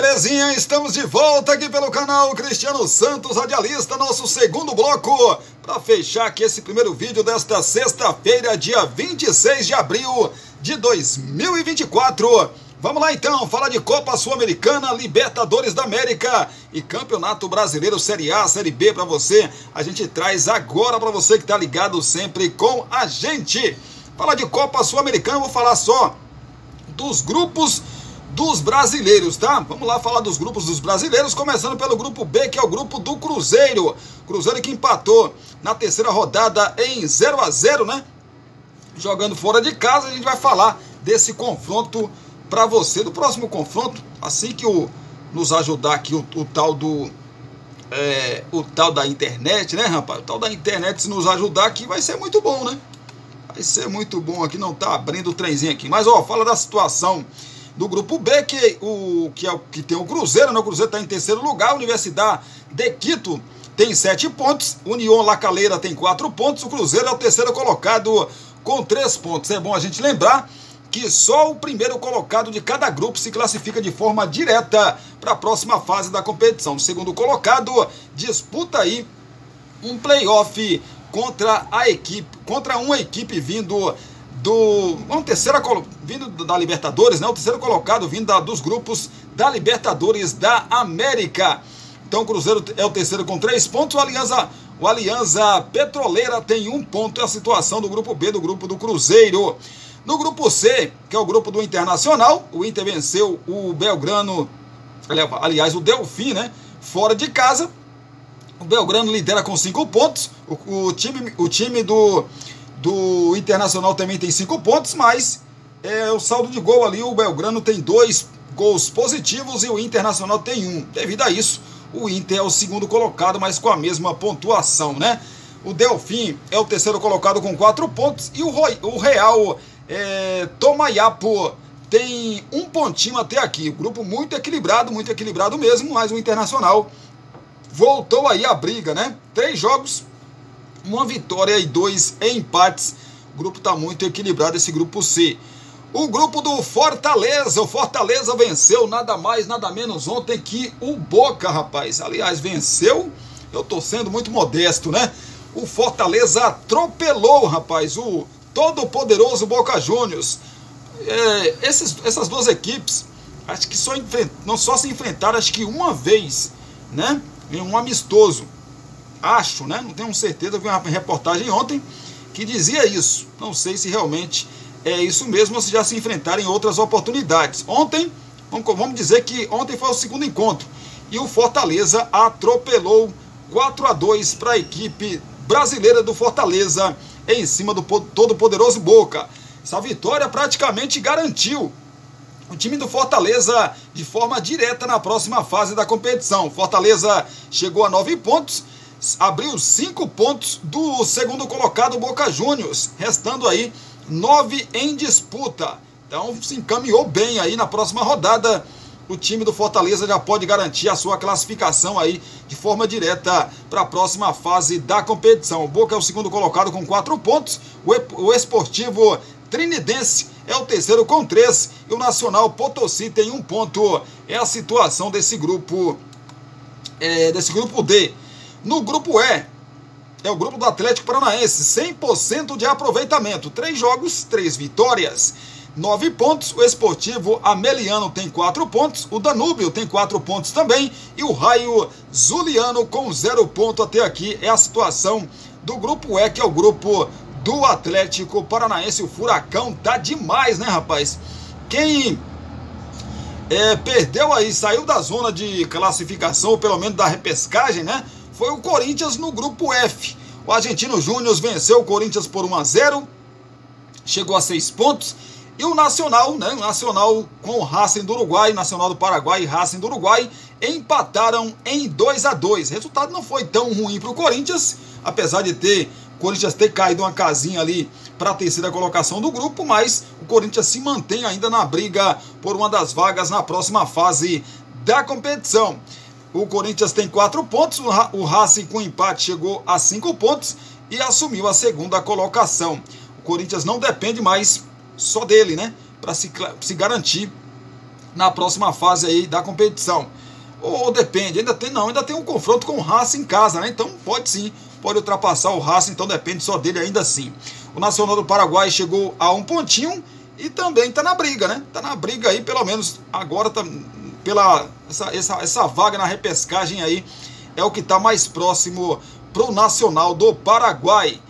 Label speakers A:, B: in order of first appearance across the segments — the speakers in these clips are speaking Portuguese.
A: belezinha? Estamos de volta aqui pelo canal Cristiano Santos Radialista, nosso segundo bloco, para fechar aqui esse primeiro vídeo desta sexta-feira, dia 26 de abril de 2024. Vamos lá então, falar de Copa Sul-Americana, Libertadores da América e Campeonato Brasileiro Série A, Série B para você. A gente traz agora para você que está ligado sempre com a gente. Falar de Copa Sul-Americana, eu vou falar só dos grupos dos brasileiros, tá? Vamos lá falar dos grupos dos brasileiros, começando pelo grupo B, que é o grupo do Cruzeiro. Cruzeiro que empatou na terceira rodada em 0-0, né? Jogando fora de casa. A gente vai falar desse confronto para você, do próximo confronto, assim que nos ajudar aqui o tal da internet, né, rapaz? O tal da internet, se nos ajudar aqui, vai ser muito bom, né? Vai ser muito bom aqui, não tá abrindo o trenzinho aqui. Mas, ó, fala da situação do grupo B, que tem o Cruzeiro, né? O Cruzeiro está em terceiro lugar, a Universidade de Quito tem 7 pontos, União La Calera tem 4 pontos, o Cruzeiro é o terceiro colocado com 3 pontos. É bom a gente lembrar que só o primeiro colocado de cada grupo se classifica de forma direta para a próxima fase da competição. O segundo colocado disputa aí um playoff contra uma equipe vindo vindo da Libertadores, né? O terceiro colocado vindo dos grupos da Libertadores da América. Então o Cruzeiro é o terceiro com 3 pontos, o Alianza Petroleira tem 1 ponto, é a situação do grupo B, do grupo do Cruzeiro. No grupo C, que é o grupo do Internacional, o Inter venceu o Belgrano, aliás, o Delfim, né? Fora de casa. O Belgrano lidera com 5 pontos, o time do Internacional também tem 5 pontos, mas o saldo de gol ali, o Belgrano tem 2 gols positivos e o Internacional tem 1. Devido a isso, o Inter é o segundo colocado, mas com a mesma pontuação, né? O Delfim é o terceiro colocado com 4 pontos e o Real Tomayapo tem 1 pontinho até aqui. O grupo muito equilibrado mesmo, mas o Internacional voltou aí a briga, né? 3 jogos, 1 vitória e 2 empates. O grupo está muito equilibrado, esse grupo C. O grupo do Fortaleza. O Fortaleza venceu nada mais, nada menos ontem que o Boca, rapaz. Aliás, venceu, eu tô sendo muito modesto, né? O Fortaleza atropelou, rapaz, o todo-poderoso Boca Juniors. Essas duas equipes, acho que só se enfrentaram, acho que uma vez, né? Em um amistoso. Acho, né? Não tenho certeza, eu vi uma reportagem ontem que dizia isso. Não sei se realmente é isso mesmo ou se já se enfrentaram em outras oportunidades. Ontem, vamos dizer que ontem foi o segundo encontro e o Fortaleza atropelou 4-2 para a equipe brasileira do Fortaleza em cima do todo-poderoso Boca. Essa vitória praticamente garantiu o time do Fortaleza de forma direta na próxima fase da competição. Fortaleza chegou a 9 pontos, abriu 5 pontos do segundo colocado Boca Juniors, restando aí 9 em disputa. Então se encaminhou bem aí na próxima rodada. O time do Fortaleza já pode garantir a sua classificação aí de forma direta para a próxima fase da competição. O Boca é o segundo colocado com 4 pontos, o Esportivo Trinidense é o terceiro com 3 e o Nacional Potosí tem 1 ponto. É a situação desse grupo D. No grupo E, é o grupo do Atlético Paranaense, 100% de aproveitamento, 3 jogos, 3 vitórias, 9 pontos. O Esportivo Ameliano tem 4 pontos, o Danúbio tem 4 pontos também e o Raio Zuliano com 0 ponto até aqui. É a situação do grupo E, que é o grupo do Atlético Paranaense. O Furacão tá demais, né, rapaz? Quem perdeu aí, saiu da zona de classificação, ou pelo menos da repescagem, né? Foi o Corinthians no grupo F. O Argentino Júnior venceu o Corinthians por 1-0, chegou a 6 pontos. E o Nacional, né? O Nacional com o Racing do Uruguai, Nacional do Paraguai e Racing do Uruguai empataram em 2-2. O resultado não foi tão ruim para o Corinthians, apesar de o Corinthians ter caído uma casinha ali para a terceira colocação do grupo, mas o Corinthians se mantém ainda na briga por uma das vagas na próxima fase da competição. O Corinthians tem 4 pontos, o Racing com empate chegou a 5 pontos e assumiu a segunda colocação. O Corinthians não depende mais só dele, né? Para se garantir na próxima fase aí da competição. Ou depende, ainda tem um confronto com o Racing em casa, né? Então pode ultrapassar o Racing, então depende só dele ainda assim. O Nacional do Paraguai chegou a um pontinho e também está na briga, né? Está na briga aí, pelo menos agora tá essa vaga na repescagem aí é o que está mais próximo para o Nacional do Paraguai.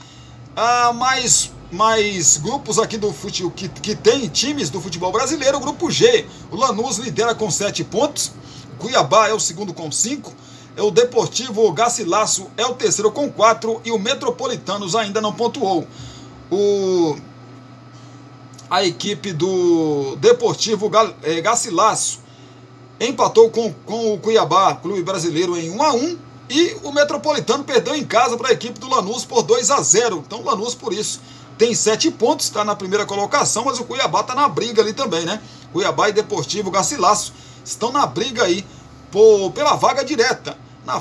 A: Mais grupos aqui do futebol que tem times do futebol brasileiro. O grupo G, o Lanús lidera com 7 pontos, Cuiabá é o segundo com 5, o Deportivo Garcilasso é o terceiro com 4 e o Metropolitanos ainda não pontuou. A equipe do Deportivo Garcilasso empatou com o Cuiabá, clube brasileiro, em 1-1, e o Metropolitano perdeu em casa para a equipe do Lanús por 2-0. Então o Lanús, por isso, tem 7 pontos, está na primeira colocação, mas o Cuiabá está na briga ali também, né? Cuiabá e Deportivo Garcilasso estão na briga aí pela vaga direta na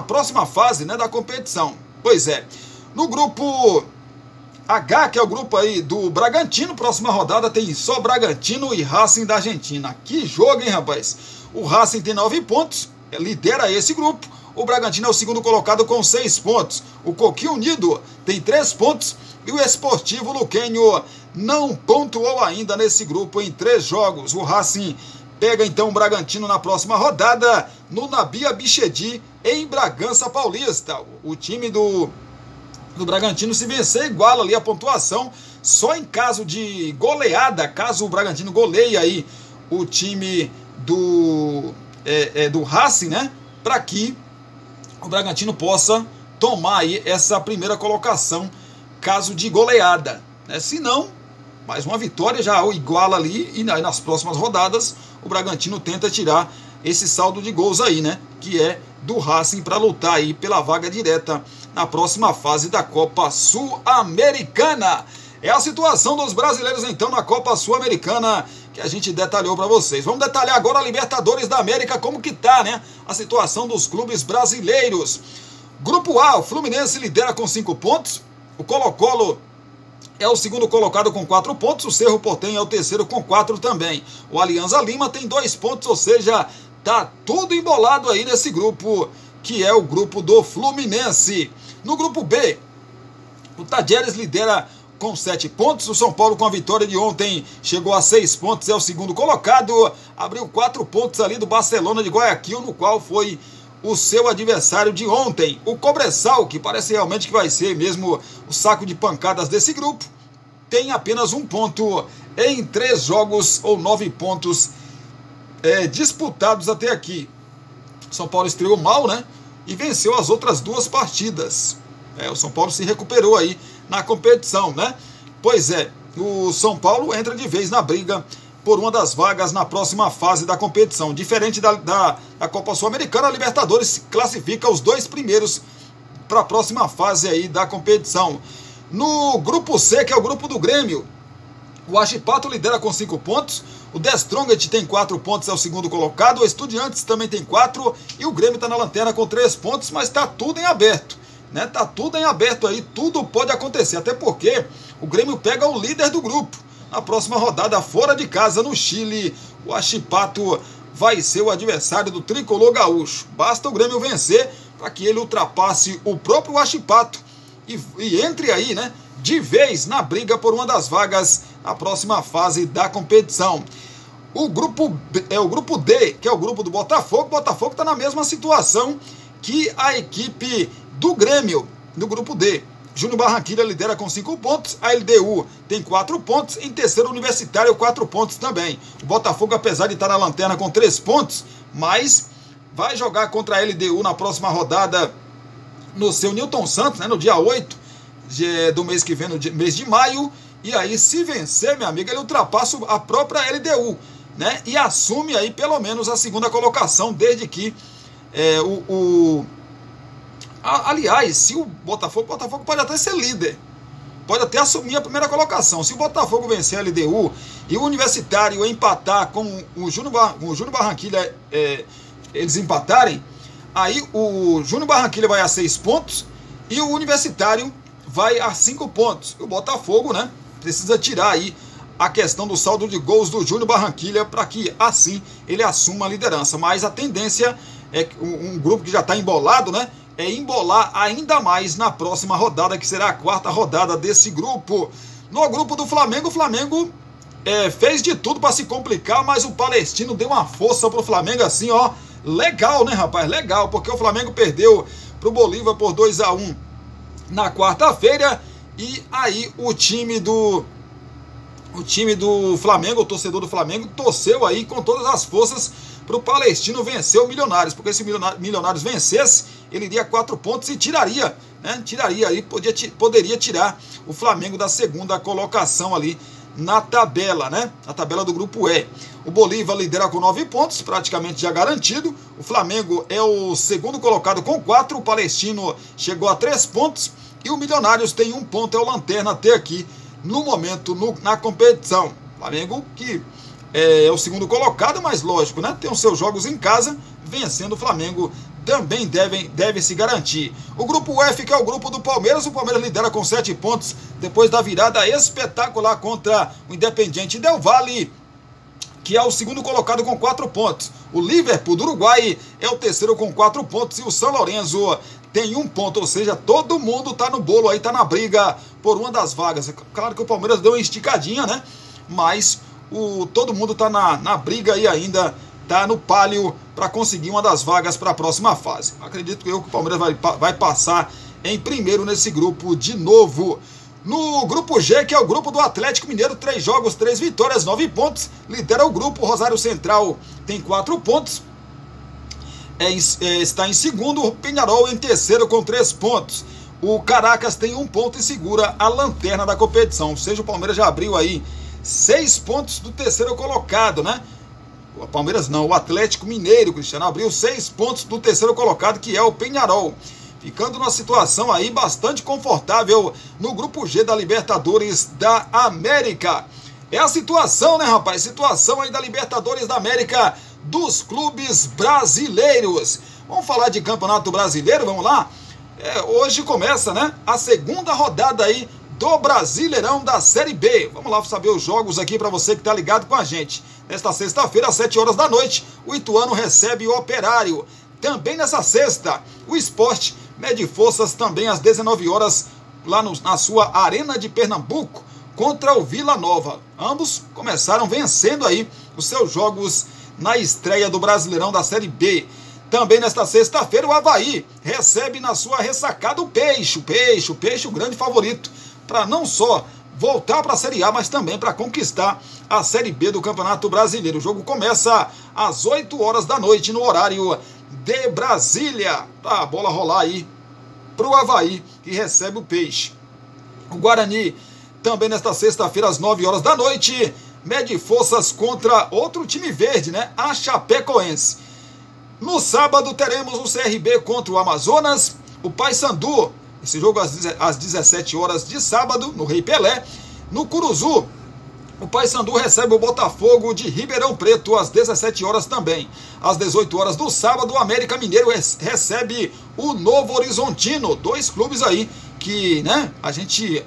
A: próxima fase, né, da competição. Pois é, no grupo H, que é o grupo aí do Bragantino, próxima rodada tem só Bragantino e Racing da Argentina. Que jogo, hein, rapaz? O Racing tem 9 pontos, lidera esse grupo. O Bragantino é o segundo colocado com 6 pontos. O Coquinho Unido tem 3 pontos e o Esportivo Luquenho não pontuou ainda nesse grupo em 3 jogos. O Racing pega então o Bragantino na próxima rodada no Nabi Abichedi, em Bragança Paulista. O time do Bragantino, se vencer, iguala ali a pontuação. Só em caso de goleada, caso o Bragantino goleie aí o time do Racing, né, para que o Bragantino possa tomar aí essa primeira colocação, caso de goleada, né? Se não, mais uma vitória já o iguala ali, e nas próximas rodadas o Bragantino tenta tirar esse saldo de gols aí, né, que é do Racing, para lutar aí pela vaga direta na próxima fase da Copa Sul-Americana. É a situação dos brasileiros então na Copa Sul-Americana que a gente detalhou para vocês. Vamos detalhar agora a Libertadores da América, como que tá, né, a situação dos clubes brasileiros. Grupo A, o Fluminense lidera com 5 pontos, o Colo-Colo é o segundo colocado com 4 pontos, o Cerro Porteño é o terceiro com 4 também. O Alianza Lima tem 2 pontos, ou seja, tá tudo embolado aí nesse grupo, que é o grupo do Fluminense. No grupo B, o Tajeres lidera com 7 pontos, o São Paulo, com a vitória de ontem, chegou a 6 pontos, é o segundo colocado, abriu 4 pontos ali do Barcelona de Guayaquil, no qual foi o seu adversário de ontem. O Cobressal, que parece realmente que vai ser mesmo o saco de pancadas desse grupo, tem apenas 1 ponto em 3 jogos, ou 9 pontos disputados até aqui. São Paulo estreou mal, né, e venceu as outras 2 partidas. O São Paulo se recuperou aí na competição, né? Pois é, o São Paulo entra de vez na briga por uma das vagas na próxima fase da competição. Diferente da Copa Sul-Americana, a Libertadores classifica os 2 primeiros para a próxima fase aí da competição. No grupo C, que é o grupo do Grêmio, o Huachipato lidera com 5 pontos, o The Strongest tem 4 pontos, é o segundo colocado, o Estudiantes também tem 4 e o Grêmio está na lanterna com 3 pontos, mas está tudo em aberto, né? Tá tudo em aberto aí, tudo pode acontecer, até porque o Grêmio pega o líder do grupo. Na próxima rodada, fora de casa, no Chile, o Huachipato vai ser o adversário do tricolor gaúcho. Basta o Grêmio vencer para que ele ultrapasse o próprio Huachipato e entre aí, né, de vez na briga por uma das vagas na próxima fase da competição. O grupo D, que é o grupo do Botafogo. O Botafogo está na mesma situação que a equipe do Grêmio, no grupo D. Júnior Barranquilla lidera com 5 pontos, a LDU tem 4 pontos, em terceiro Universitário 4 pontos também. O Botafogo, apesar de estar na lanterna com 3 pontos, mas vai jogar contra a LDU na próxima rodada no seu Newton Santos, né, no dia 8 do mês que vem, no mês de maio, e aí se vencer, meu amigo, ele ultrapassa a própria LDU, né, e assume aí pelo menos a segunda colocação, desde que aliás, se o Botafogo pode até ser líder, pode até assumir a primeira colocação. Se o Botafogo vencer a LDU e o Universitário empatar com o Júnior Barranquilla, eles empatarem, aí o Júnior Barranquilla vai a 6 pontos e o Universitário vai a 5 pontos. O Botafogo, né, precisa tirar aí a questão do saldo de gols do Júnior Barranquilla para que assim ele assuma a liderança. Mas a tendência é um grupo que já está embolado, né? É embolar ainda mais na próxima rodada, que será a quarta rodada desse grupo. No grupo do Flamengo, o Flamengo fez de tudo para se complicar, mas o Palestino deu uma força pro Flamengo assim, ó, legal, né, rapaz? Legal, porque o Flamengo perdeu pro Bolívar por 2-1 na quarta-feira, e aí o time do Flamengo, o torcedor do Flamengo, torceu aí com todas as forças para o Palestino vencer o Milionários, porque se o Milionários vencesse, ele iria 4 pontos e tiraria, né? Tiraria aí, poderia tirar o Flamengo da segunda colocação ali na tabela, né? Na tabela do grupo E. O Bolívar lidera com 9 pontos, praticamente já garantido. O Flamengo é o segundo colocado com 4, o Palestino chegou a 3 pontos e o Milionários tem 1 ponto, é o lanterna até aqui no momento na competição. Flamengo que é o segundo colocado, mas lógico, né? Tem os seus jogos em casa, vencendo o Flamengo também deve se garantir. O grupo F, que é o grupo do Palmeiras, o Palmeiras lidera com 7 pontos, depois da virada espetacular contra o Independiente Del Valle, que é o segundo colocado com 4 pontos. O Liverpool do Uruguai é o terceiro com 4 pontos, e o São Lourenço tem 1 ponto, ou seja, todo mundo tá no bolo aí, tá na briga por uma das vagas. Claro que o Palmeiras deu uma esticadinha, né? Mas todo mundo tá na briga aí ainda, tá no páreo para conseguir uma das vagas para a próxima fase. Acredito que o Palmeiras vai passar em primeiro nesse grupo de novo. No grupo G, que é o grupo do Atlético Mineiro, 3 jogos, 3 vitórias, 9 pontos, lidera o grupo. O Rosário Central tem 4 pontos, está em segundo. O Peñarol em terceiro com 3 pontos. O Caracas tem 1 ponto e segura a lanterna da competição, ou seja, o Palmeiras já abriu aí 6 pontos do terceiro colocado, né? O Palmeiras não, o Atlético Mineiro, Cristiano, abriu 6 pontos do terceiro colocado, que é o Peñarol, ficando numa situação aí bastante confortável no grupo G da Libertadores da América. É a situação, né, rapaz? Situação aí da Libertadores da América dos clubes brasileiros. Vamos falar de Campeonato Brasileiro, vamos lá? Hoje começa, né, a segunda rodada aí do Brasileirão da Série B. Vamos lá saber os jogos aqui para você que está ligado com a gente. Nesta sexta-feira, às 7 horas da noite, o Ituano recebe o Operário. Também nessa sexta, o Sport mede forças também às 19 horas, lá na sua Arena de Pernambuco, contra o Vila Nova. Ambos começaram vencendo aí os seus jogos na estreia do Brasileirão da Série B. Também nesta sexta-feira, o Avaí recebe na sua ressacada o Peixe. O Peixe, o grande favorito, para não só voltar para a Série A, mas também para conquistar a Série B do Campeonato Brasileiro. O jogo começa às 8 horas da noite, no horário de Brasília. Tá, a bola rolar aí para o Avaí, que recebe o Peixe. O Guarani, também nesta sexta-feira, às 9 horas da noite, mede forças contra outro time verde, né? A Chapecoense. No sábado, teremos o CRB contra o Amazonas, o Paysandu, esse jogo às 17 horas de sábado, no Rei Pelé. No Curuzu, o Paysandu recebe o Botafogo de Ribeirão Preto às 17 horas também. Às 18 horas do sábado, o América Mineiro recebe o Novo Horizontino. 2 clubes aí que, né, a gente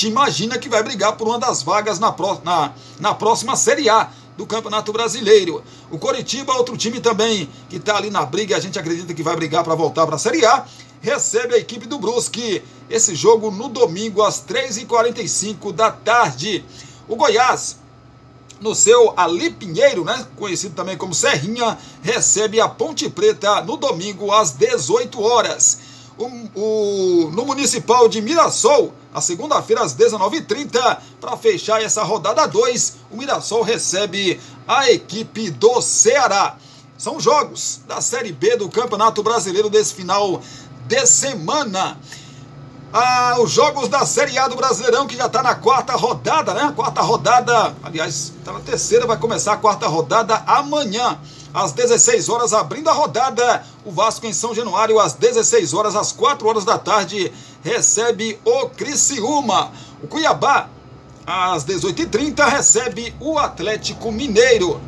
A: imagina que vai brigar por uma das vagas na próxima Série A do Campeonato Brasileiro. O Coritiba, outro time também que está ali na briga, a gente acredita que vai brigar para voltar para a Série A, recebe a equipe do Brusque. Esse jogo no domingo às 3h45 da tarde. O Goiás, no seu Ali Pinheiro, né, conhecido também como Serrinha, recebe a Ponte Preta no domingo às 18 horas. No Municipal de Mirassol, na segunda-feira às 19h30, para fechar essa rodada 2, o Mirassol recebe a equipe do Ceará. São jogos da Série B do Campeonato Brasileiro desse final de semana. Os jogos da Série A do Brasileirão, que já está na 4ª rodada, né? Quarta rodada, aliás, está na 3ª, vai começar a 4ª rodada amanhã. Às 16 horas, abrindo a rodada, o Vasco em São Januário, às 16 horas, às 4 horas da tarde, recebe o Criciúma. O Cuiabá, às 18h30, recebe o Atlético Mineiro.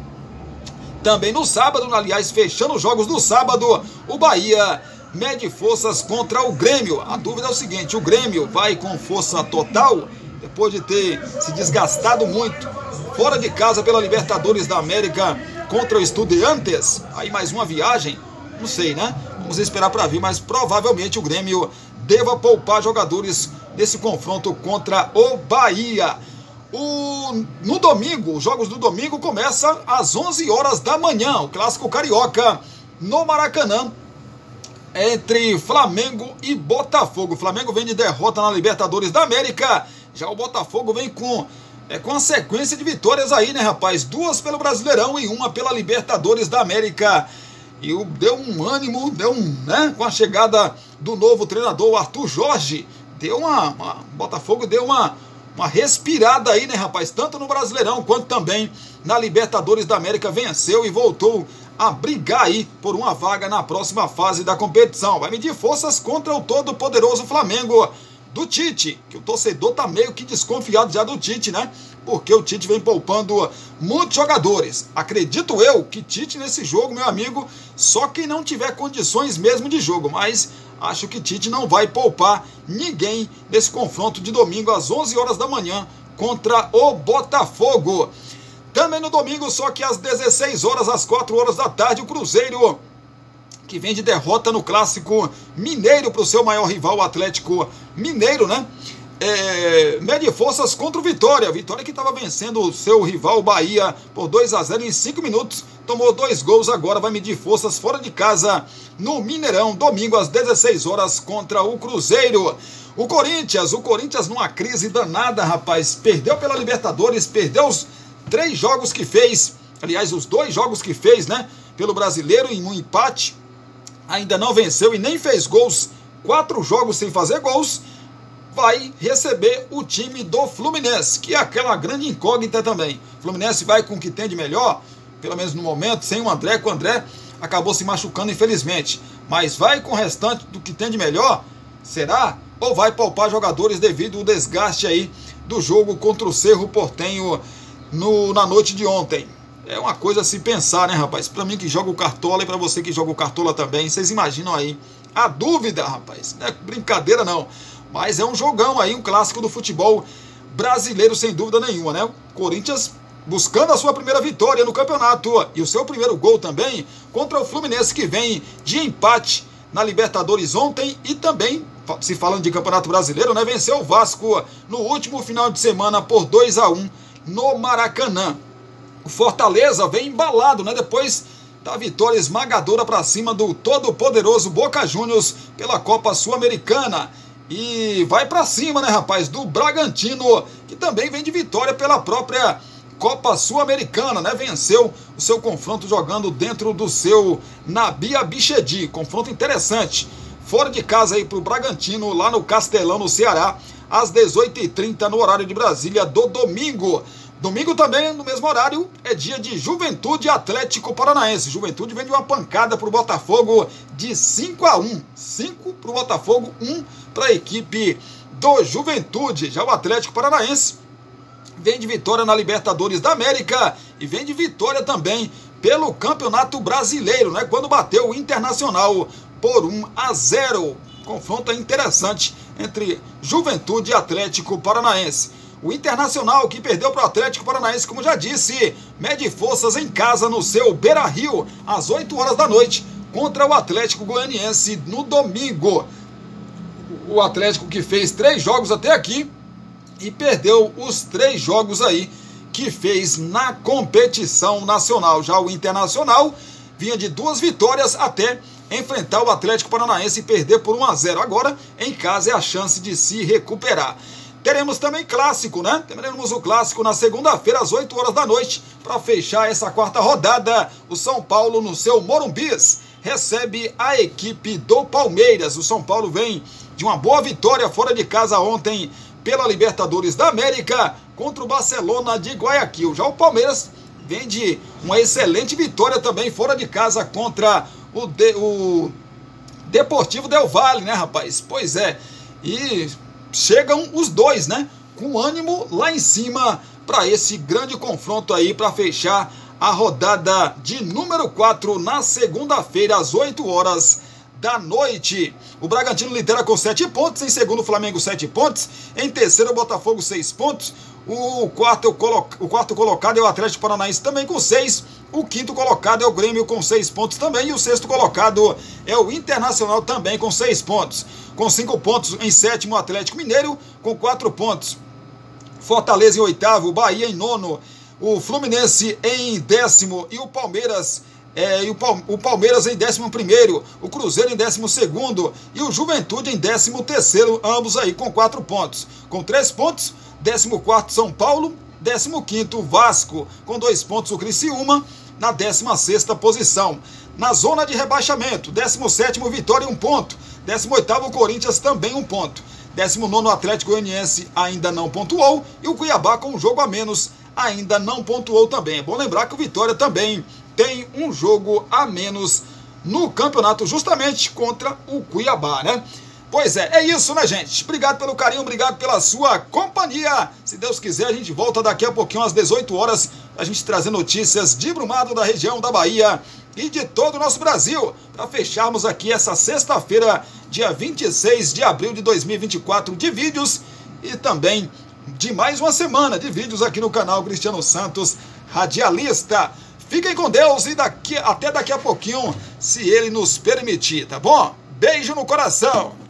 A: Também no sábado, aliás, fechando os jogos do sábado, o Bahia mede forças contra o Grêmio. A dúvida é o seguinte: o Grêmio vai com força total depois de ter se desgastado muito fora de casa pela Libertadores da América contra o Estudiantes. Aí mais uma viagem, não sei, né? Vamos esperar para ver, mas provavelmente o Grêmio deva poupar jogadores nesse confronto contra o Bahia. No domingo, os jogos do domingo começam às 11 horas da manhã, o Clássico Carioca no Maracanã, entre Flamengo e Botafogo. O Flamengo vem de derrota na Libertadores da América, já o Botafogo vem com a sequência de vitórias aí, né, rapaz? 2 pelo Brasileirão e 1 pela Libertadores da América. E deu um ânimo, né, com a chegada do novo treinador, o Arthur Jorge, Botafogo deu uma respirada aí, né, rapaz? Tanto no Brasileirão quanto também na Libertadores da América, venceu e voltou a brigar aí por uma vaga na próxima fase da competição. Vai medir forças contra o todo poderoso Flamengo do Tite, que o torcedor tá meio que desconfiado já do Tite, né? Porque o Tite vem poupando muitos jogadores. Acredito eu que Tite nesse jogo, meu amigo, só quem não tiver condições mesmo de jogo, mas acho que Tite não vai poupar ninguém nesse confronto de domingo às 11 horas da manhã contra o Botafogo. Também no domingo, só que às 16 horas, às 4 horas da tarde, o Cruzeiro, que vem de derrota no Clássico Mineiro para o seu maior rival, o Atlético Mineiro, né? Mede forças contra o Vitória. Vitória que estava vencendo o seu rival Bahia por 2-0 em 5 minutos. Tomou 2 gols, agora vai medir forças fora de casa no Mineirão, domingo às 16 horas contra o Cruzeiro. O Corinthians numa crise danada, rapaz. Perdeu pela Libertadores, perdeu os 3 jogos que fez. Aliás, os 2 jogos que fez, né? Pelo Brasileiro em um empate. Ainda não venceu e nem fez gols. 4 jogos sem fazer gols. Vai receber o time do Fluminense, que é aquela grande incógnita também. O Fluminense vai com o que tem de melhor, pelo menos no momento, sem o André, que o André acabou se machucando, infelizmente. Mas vai com o restante do que tem de melhor? Será? Ou vai poupar jogadores devido ao desgaste aí do jogo contra o Cerro Porteño na noite de ontem? É uma coisa a se pensar, né, rapaz? Para mim que joga o Cartola e para você que joga o Cartola também, vocês imaginam aí a dúvida, rapaz? Não é brincadeira, não. Mas é um jogão aí, um clássico do futebol brasileiro, sem dúvida nenhuma, né? O Corinthians buscando a sua primeira vitória no campeonato e o seu primeiro gol também contra o Fluminense, que vem de empate na Libertadores ontem e também, se falando de Campeonato Brasileiro, né, venceu o Vasco no último final de semana por 2-1 no Maracanã. O Fortaleza vem embalado, né, depois da vitória esmagadora para cima do todo-poderoso Boca Juniors pela Copa Sul-Americana. E vai para cima, né, rapaz, do Bragantino, que também vem de vitória pela própria Copa Sul-Americana, né? Venceu o seu confronto jogando dentro do seu Nabi Abichedi. Confronto interessante. Fora de casa aí pro Bragantino, lá no Castelão, no Ceará, às 18h30 no horário de Brasília do domingo. Domingo também, no mesmo horário, é dia de Juventude Atlético Paranaense. Juventude vem de uma pancada para o Botafogo de 5-1. 5 para o Botafogo, 1 para a equipe do Juventude. Já o Atlético Paranaense vem de vitória na Libertadores da América e vem de vitória também pelo Campeonato Brasileiro, né? Quando bateu o Internacional por 1-0. Confronto interessante entre Juventude e Atlético Paranaense. O Internacional, que perdeu para o Atlético Paranaense, como já disse, mede forças em casa no seu Beira-Rio, às 8 horas da noite, contra o Atlético Goianiense no domingo. O Atlético que fez 3 jogos até aqui e perdeu os 3 jogos aí que fez na competição nacional. Já o Internacional vinha de 2 vitórias até enfrentar o Atlético Paranaense e perder por 1-0. Agora, em casa, é a chance de se recuperar. Teremos também clássico, né? Teremos o clássico na segunda-feira, às 8 horas da noite, para fechar essa 4ª rodada. O São Paulo, no seu Morumbis, recebe a equipe do Palmeiras. O São Paulo vem de uma boa vitória fora de casa ontem pela Libertadores da América contra o Barcelona de Guayaquil. Já o Palmeiras vem de uma excelente vitória também fora de casa contra o Deportivo Del Valle, né, rapaz? Pois é, e chegam os dois, né, com ânimo lá em cima para esse grande confronto aí, para fechar a rodada de número 4 na segunda-feira, às 8 horas da noite. O Bragantino lidera com 7 pontos, em segundo o Flamengo 7 pontos, em terceiro o Botafogo 6 pontos, o quarto colocado é o Atlético Paranaense também com 6, o quinto colocado é o Grêmio com 6 pontos também, e o sexto colocado é o Internacional também com 6 pontos. Com 5 pontos em sétimo o Atlético Mineiro com 4 pontos. Fortaleza em oitavo, Bahia em nono, o Fluminense em décimo e o Palmeiras o Palmeiras em 11º, o Cruzeiro em 12º e o Juventude em 13º, ambos aí com 4 pontos. Com 3 pontos, 14º São Paulo, 15º Vasco, com 2 pontos o Criciúma, na 16ª posição. Na zona de rebaixamento, 17º Vitória 1 ponto, 18º Corinthians também 1 ponto, 19º Atlético Goianiense ainda não pontuou e o Cuiabá com um jogo a menos ainda não pontuou também. É bom lembrar que o Vitória também tem um jogo a menos no campeonato, justamente contra o Cuiabá, né? Pois é isso, né, gente? Obrigado pelo carinho, obrigado pela sua companhia. Se Deus quiser, a gente volta daqui a pouquinho às 18 horas, a gente trazer notícias de Brumado, da região da Bahia e de todo o nosso Brasil, para fecharmos aqui essa sexta-feira, dia 26 de abril de 2024, de vídeos e também de mais uma semana de vídeos aqui no canal Cristiano Santos Radialista. Fiquem com Deus e até daqui a pouquinho, se Ele nos permitir, tá bom? Beijo no coração!